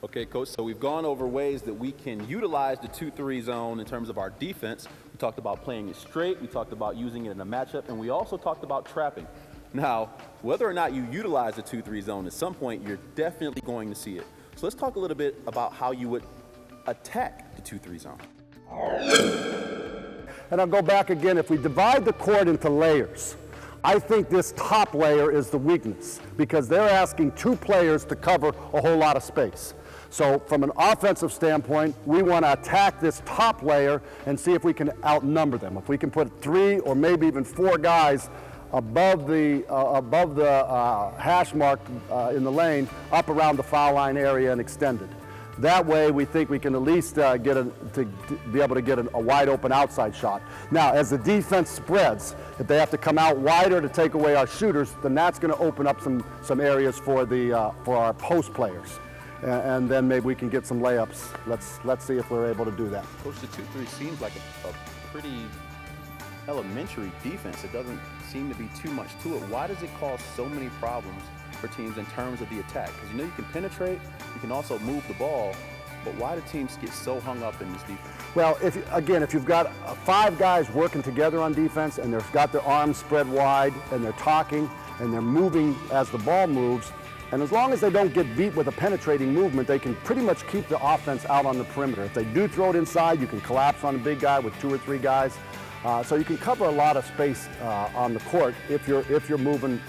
Okay, Coach, so we've gone over ways that we can utilize the 2-3 zone in terms of our defense. We talked about playing it straight, we talked about using it in a matchup, and we also talked about trapping. Now, whether or not you utilize the 2-3 zone, at some point you're definitely going to see it. So let's talk a little bit about how you would attack the 2-3 zone. And I'll go back again. If we divide the court into layers, I think this top layer is the weakness because they're asking two players to cover a whole lot of space. So from an offensive standpoint, we want to attack this top layer and see if we can outnumber them. If we can put 3 or maybe even 4 guys above the hash mark in the lane, up around the foul line area and extended. That way, we think we can at least be able to get a wide open outside shot. Now, as the defense spreads, if they have to come out wider to take away our shooters, then that's going to open up some areas for our post players, and then maybe we can get some layups. Let's see if we're able to do that. Coach, the 2-3 seems like a pretty elementary defense. It doesn't seem to be too much to it. Why does it cause so many problems for teams in terms of the attack? Because you know you can penetrate, you can also move the ball, but why do teams get so hung up in this defense? Well, if you've got 5 guys working together on defense and they've got their arms spread wide and they're talking and they're moving as the ball moves, and as long as they don't get beat with a penetrating movement, they can pretty much keep the offense out on the perimeter. If they do throw it inside, you can collapse on a big guy with 2 or 3 guys. So you can cover a lot of space on the court if you're moving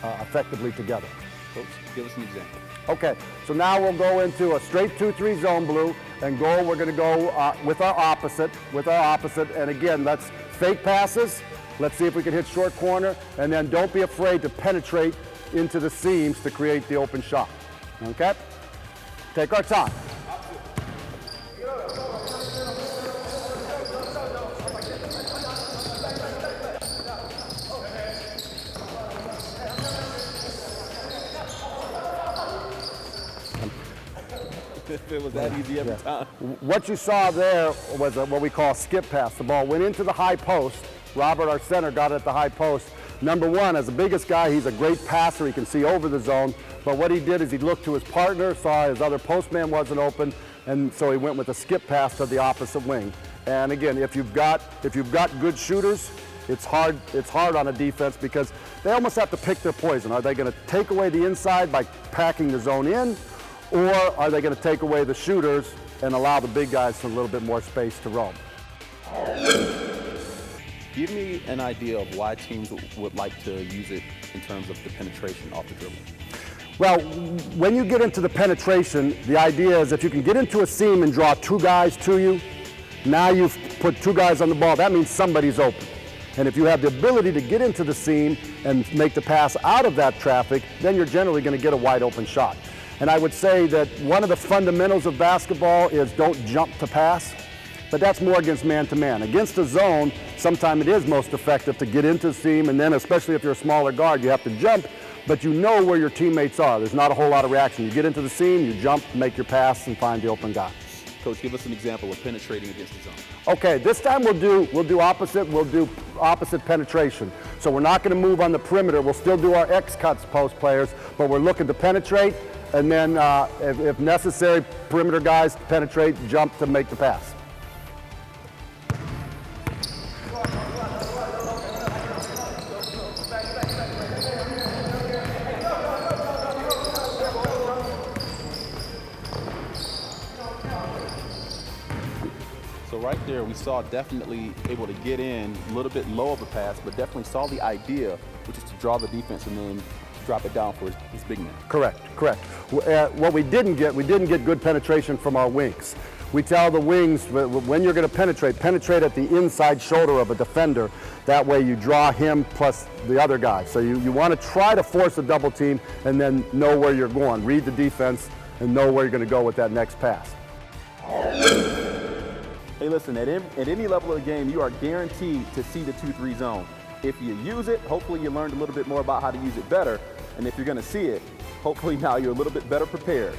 effectively together. Coach, give us an example. Okay, so now we'll go into a straight 2-3 zone blue and we're going to go with our opposite, and again, let's fake passes. Let's see if we can hit short corner, and then don't be afraid to penetrate into the seams to create the open shot. Okay? Take our time. If it was that easy every time. What you saw there was what we call a skip pass. The ball went into the high post. Robert, our center, got it at the high post. Number 1, as the biggest guy, he's a great passer. He can see over the zone. But what he did is he looked to his partner, saw his other postman wasn't open, and so he went with a skip pass to the opposite wing. And again, if you've got good shooters, it's hard on a defense because they almost have to pick their poison. Are they going to take away the inside by packing the zone in? Or are they going to take away the shooters and allow the big guys a little bit more space to roam? Give me an idea of why teams would like to use it in terms of the penetration off the dribble. Well, when you get into the penetration, the idea is if you can get into a seam and draw 2 guys to you, now you've put 2 guys on the ball. That means somebody's open. And if you have the ability to get into the seam and make the pass out of that traffic, then you're generally going to get a wide open shot. And I would say that one of the fundamentals of basketball is don't jump to pass, but that's more against man-to-man. Against the zone, sometimes it is most effective to get into the seam, and then especially if you're a smaller guard, you have to jump, but you know where your teammates are. There's not a whole lot of reaction. You get into the seam, you jump, make your pass, and find the open guy. Coach, give us an example of penetrating against the zone. Okay, this time we'll do opposite penetration. So we're not going to move on the perimeter. We'll still do our X cuts post players, but we're looking to penetrate, and then if necessary, perimeter guys penetrate, jump to make the pass. So right there, we saw definitely able to get in a little bit low of a pass, but definitely saw the idea, which is to draw the defense and then drop it down for his big man. Correct. What we didn't get good penetration from our wings. We tell the wings when you're going to penetrate at the inside shoulder of a defender. That way you draw him plus the other guy. So you want to try to force a double team and then know where you're going. Read the defense and know where you're going to go with that next pass. Hey, listen, at any level of the game, you are guaranteed to see the 2-3 zone. If you use it, hopefully you learned a little bit more about how to use it better. And if you're going to see it, hopefully now you're a little bit better prepared